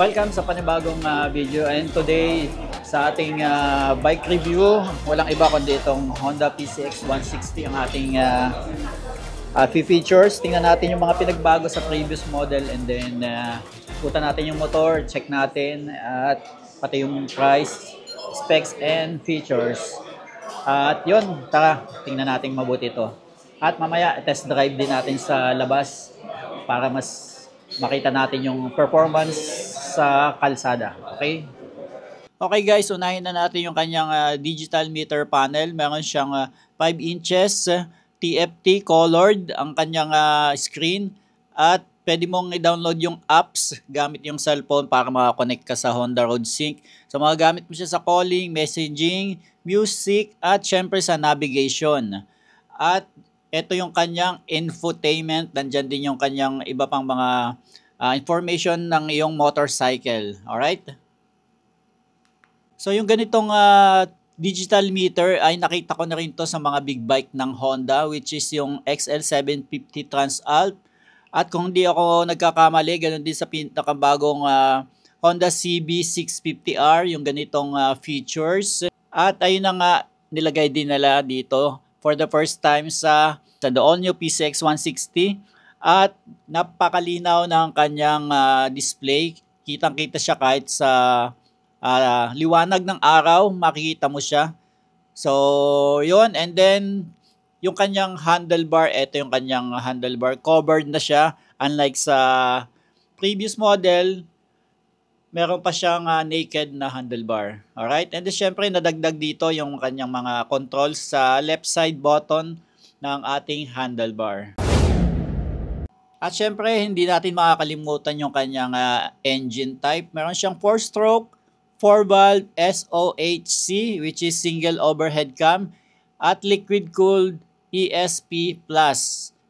Welcome sa panibagong video, and today sa ating bike review, walang iba kundi itong Honda PCX 160 ang ating features. Tingnan natin yung mga pinagbago sa previous model, and then putan natin yung motor, check natin at pati yung price, specs and features. At yun, tara, tingnan natin mabuti ito. At mamaya test drive din natin sa labas para mas makita natin yung performance sa kalsada. Okay? Okay guys, unahin na natin yung kanyang digital meter panel. Meron siyang 5 inches TFT colored ang kanyang screen, at pwede mong i-download yung apps gamit yung cellphone para makakonect ka sa Honda Road Sync. So magagamit mo siya sa calling, messaging, music, at syempre sa navigation. At ito yung kanyang infotainment. Nandyan din yung kanyang iba pang mga information ng iyong motorcycle. Alright? So yung ganitong digital meter ay nakita ko na rin to sa mga big bike ng Honda, which is yung XL750 Transalp. At kung hindi ako nagkakamali, ganun din sa pinakabagong Honda CB650R, yung ganitong features. At ayun na nga, nilagay din nila dito for the first time sa the all-new PCX 160, at napakalinaw ng kanyang display. Kitang-kita siya kahit sa liwanag ng araw, makikita mo siya. So, yun. And then, yung kanyang handlebar, ito yung kanyang handlebar. Covered na siya. Unlike sa previous model, meron pa siyang naked na handlebar. Alright? And then, syempre, nadagdag dito yung kanyang mga controls sa left side button ng ating handlebar. At syempre, hindi natin makakalimutan yung kanyang engine type. Meron siyang 4-stroke, 4-valve SOHC, which is single overhead cam, at liquid-cooled ESP+.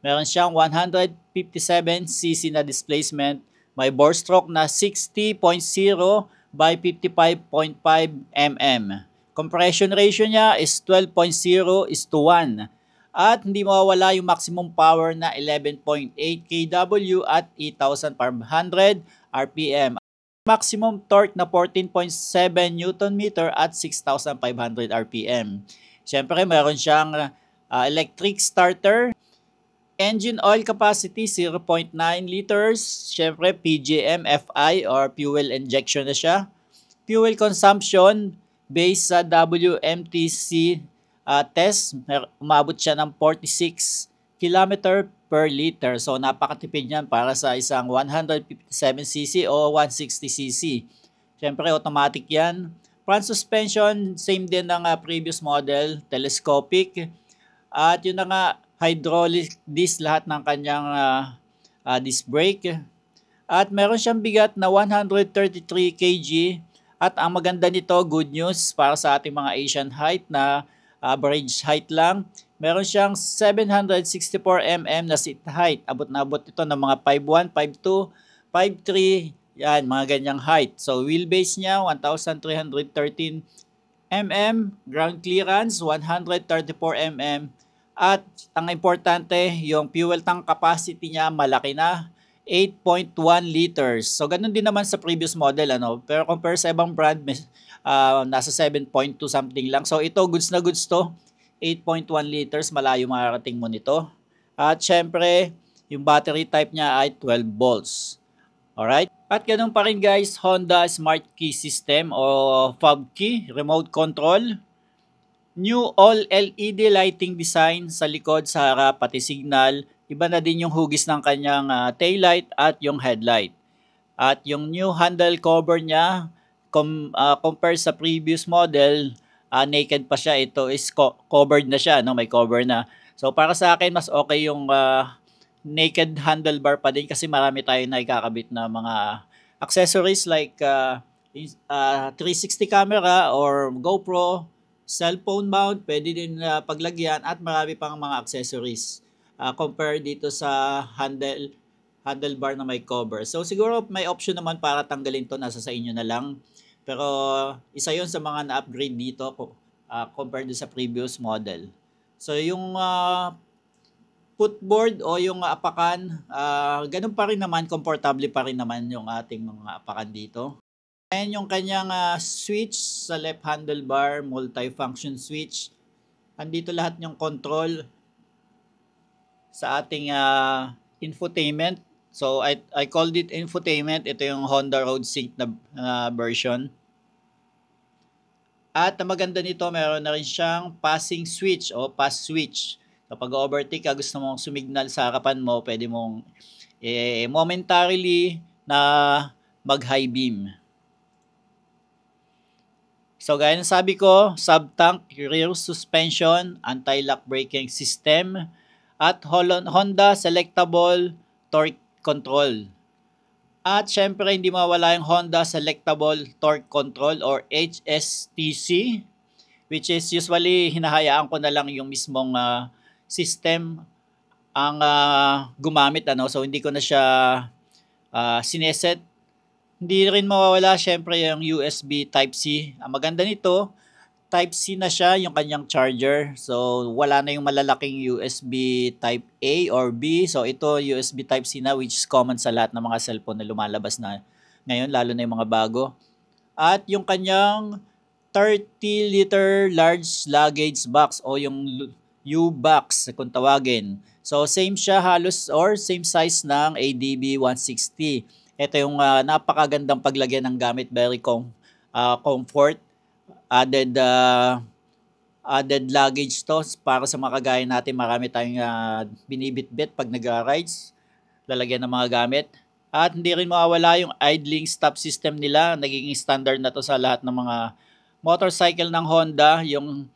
Meron siyang 157cc na displacement. May bore stroke na 60.0 by 55.5 mm. Compression ratio niya is 12.0:1. At hindi mawawala yung maximum power na 11.8 kW at 8,500 RPM. Maximum torque na 14.7 Nm at 6,500 RPM. Siyempre, meron siyang electric starter. Engine oil capacity 0.9 liters. Siyempre, PGM FI or fuel injection na siya. Fuel consumption based sa WMTC test, umabot siya ng 46 km per liter. So, napakatipid niyan para sa isang 157cc o 160cc. Siyempre, automatic yan. Front suspension, same din ng previous model, telescopic. At yun na nga, hydraulic disc lahat ng kanyang disc brake. At meron siyang bigat na 133 kg. At ang maganda nito, good news para sa ating mga Asian height na average height lang. Meron siyang 764 mm na seat height. Abot na abot ito ng mga 5'1", 5'2", 5'3", yan, mga ganyang height. So, wheelbase niya, 1,313 mm. Ground clearance, 134 mm. At ang importante, yung fuel tank capacity niya, malaki na, 8.1 liters. So, ganun din naman sa previous model, ano? Pero compare sa ibang brand, nasa 7.2 something lang. So, ito, goods na goods to. 8.1 liters, malayo makarating mo nito. At syempre, yung battery type niya ay 12 volts. Alright? At ganun pa rin guys, Honda Smart Key System o fob key, remote control. New all LED lighting design sa likod, sa harap, pati signal. Iba na din yung hugis ng kanyang taillight at yung headlight. At yung new handle cover niya, compare sa previous model, naked pa siya. Ito is covered na siya, no? May cover na. So para sa akin, mas okay yung naked handlebar pa din kasi marami tayo na ikakabit na mga accessories like 360 camera or GoPro, cellphone mount, pwede din paglagyan, at marami pang mga accessories compare dito sa handlebar na may cover. So siguro may option naman para tanggalin to, nasa sa inyo na lang. Pero isa yon sa mga na-upgrade dito compared sa previous model. So yung footboard o yung apakan, ganun pa rin naman, komportable pa rin naman yung ating mga apakan dito. And yung kanyang switch sa left handlebar, multi-function switch. Andito lahat yung control sa ating infotainment. So I called it infotainment. Ito yung Honda Road Sync na version. At ang maganda nito, meron na rin siyang passing switch o pass switch. Kapag overtake ka, gusto mong sumignal sa harapan mo, pwede mong momentarily na mag-high beam. So gaya ng sabi ko, sub-tank rear suspension, anti-lock braking system, at Honda selectable torque control. At syempre hindi mawala yung Honda Selectable Torque Control or HSTC, which is usually hinahayaan ko na lang yung mismong system ang gumamit, so hindi ko na siya sineset. Hindi rin mawawala syempre yung USB Type-C. Ang maganda nito, Type-C na siya yung kanyang charger. So, wala na yung malalaking USB Type A or B. So, ito USB Type-C na, which is common sa lahat ng mga cellphone na lumalabas na ngayon, lalo na yung mga bago. At yung kanyang 30-liter large luggage box o yung U-box kung tawagin. So, same siya halos or same size ng ADB 160. Ito yung napakagandang paglagyan ng gamit, very comfort. Added luggage to para sa mga kagaya natin, marami tayong binibitbit pag nag-rides, lalagyan ng mga gamit. At hindi rin mawawala yung idling stop system nila, nagiging standard na to sa lahat ng mga motorcycle ng Honda, yung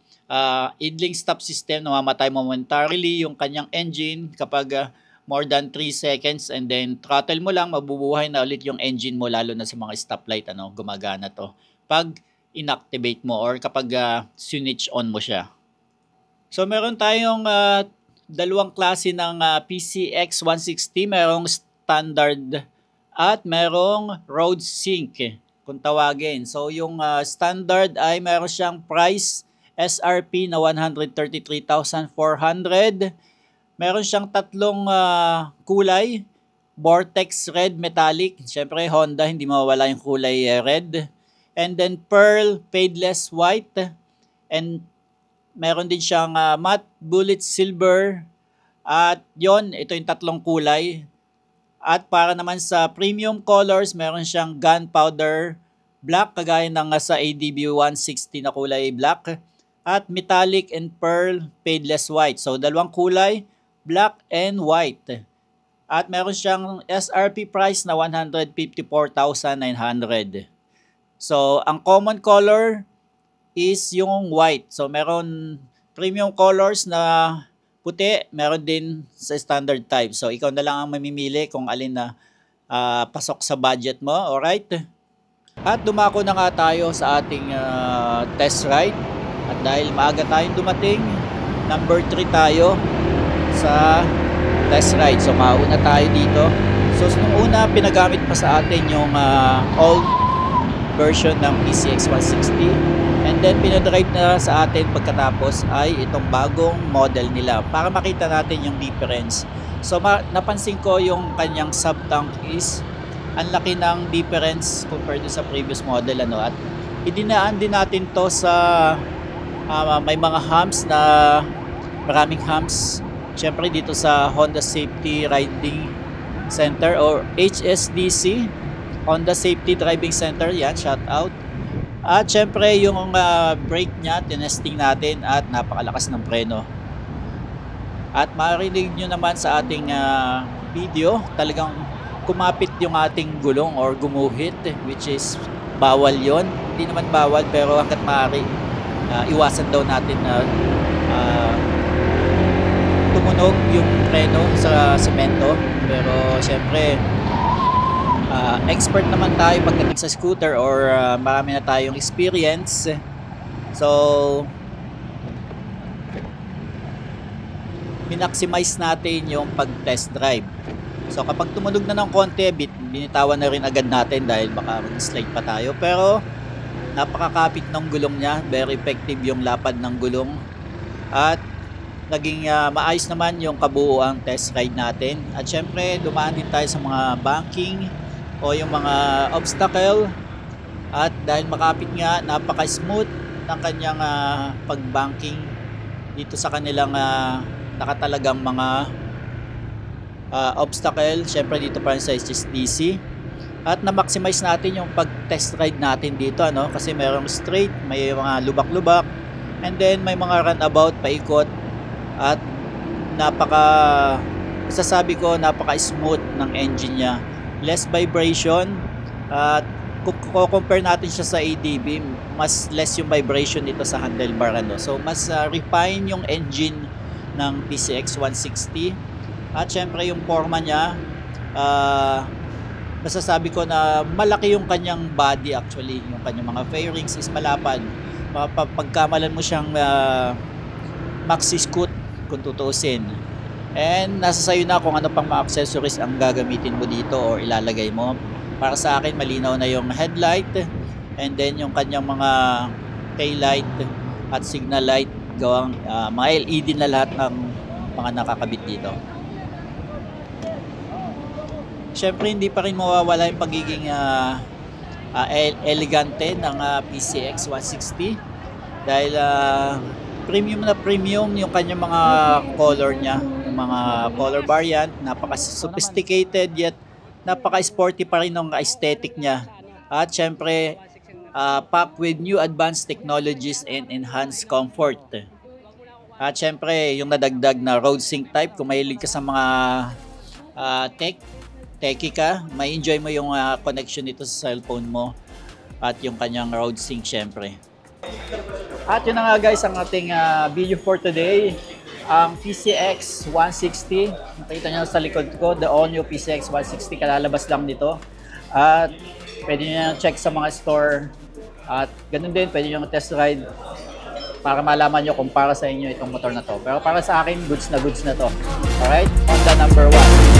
idling stop system, namamatay momentarily yung kanyang engine kapag more than 3 seconds, and then throttle mo lang, mabubuhay na ulit yung engine mo, lalo na sa mga stoplight, gumagana to pag inactivate mo or kapag switch on mo siya. So meron tayong dalawang klase ng PCX 160, merong standard at merong road sync kung tawagin. So yung standard ay meron siyang price SRP na 133,400. Meron siyang tatlong kulay, Vortex Red Metallic, syempre Honda, hindi mawawala yung kulay red. And then Pearl Padeless White, and meron din siyang Matte Bullet Silver, at ito yung tatlong kulay. At para naman sa premium colors, meron siyang Gunpowder Black, kagaya ng sa ADB 160 na kulay black, at Metallic and Pearl Padeless White. So dalawang kulay, black and white. At meron siyang SRP price na 154,900. So, ang common color is yung white. So, meron premium colors na puti, meron din sa standard type. So, ikaw na lang ang mamimili kung alin na pasok sa budget mo. Alright? At dumako na nga tayo sa ating test ride. At dahil maaga tayong dumating, number 3 tayo sa test ride. So, mauna tayo dito. So, nung una, pinagamit pa sa atin yung old version ng PCX 160, and then pinadrive na sa atin pagkatapos ay itong bagong model nila para makita natin yung difference. So napansin ko yung kanyang sub-tank is ang laki ng difference compared to sa previous model, at idinaan din natin to sa may mga humps na maraming humps syempre dito sa Honda Safety Riding Center or HSDC, Honda Safety Driving Center, yan, shout out. At syempre yung brake niya, tinesting natin at napakalakas ng preno. At marinig nyo naman sa ating video, talagang kumapit yung ating gulong or gumuhit, which is bawal yon. Hindi naman bawal pero hanggat maaari, iwasan daw natin na tumunog yung preno sa semento. Pero syempre, expert naman tayo pagdating sa scooter or marami na tayong experience. So minaximize natin yung pag-test drive. So kapag tumunog na ng konti, binitawan na rin agad natin dahil baka mag-slide pa tayo. Pero napakakapit ng gulong niya, very effective yung lapad ng gulong. At naging maayos naman yung kabuuang test ride natin. At syempre, dumaan din tayo sa mga banking o yung mga obstacle. At dahil makapit nga, napaka-smooth ng kanyang pag-banking dito sa kanilang nakatalagang mga obstacle. Syempre dito pa rin sa HSDC. At na-maximize natin yung pag-test ride natin dito, ano? Kasi mayroong straight, may mga lubak-lubak, and then may mga runabout, paikot. At masasabi ko, napaka-smooth ng engine niya. Less vibration. At compare natin siya sa ADB, mas less yung vibration dito sa handlebar, ano? So mas refine yung engine ng PCX 160. At syempre yung forma niya, masasabi ko na malaki yung kanyang body actually. Yung kanyang mga fairings is malapad. Pagkamalan mo siyang maxi scoot kung tutuusin. And nasa sayo na kung ano pang mga accessories ang gagamitin mo dito or ilalagay mo. Para sa akin, malinaw na yung headlight, and then yung kanyang mga tail light at signal light, gawang mga LED na lahat ng mga nakakabit dito. Syempre hindi pa rin mawawala yung pagiging elegante ng PCX 160 dahil premium na premium yung kanyang mga color niya, yung mga color variant, napaka-sophisticated yet napaka-sporty pa rin ng aesthetic niya. At syempre packed with new advanced technologies and enhanced comfort. At syempre yung nadagdag na road sync type, kung mahilig ka sa mga techie ka, may enjoy mo yung connection nito sa cellphone mo at yung kanyang road sync syempre. At yun na nga guys ang ating video for today, ang PCX 160. Nakita nyo sa likod ko, the all new PCX 160, kalalabas lang nito. At pwede nyo check sa mga store at ganun din pwede nyo test ride para malaman nyo kung para sa inyo itong motor na to. Pero para sa akin, goods na to. Alright, Honda number 1.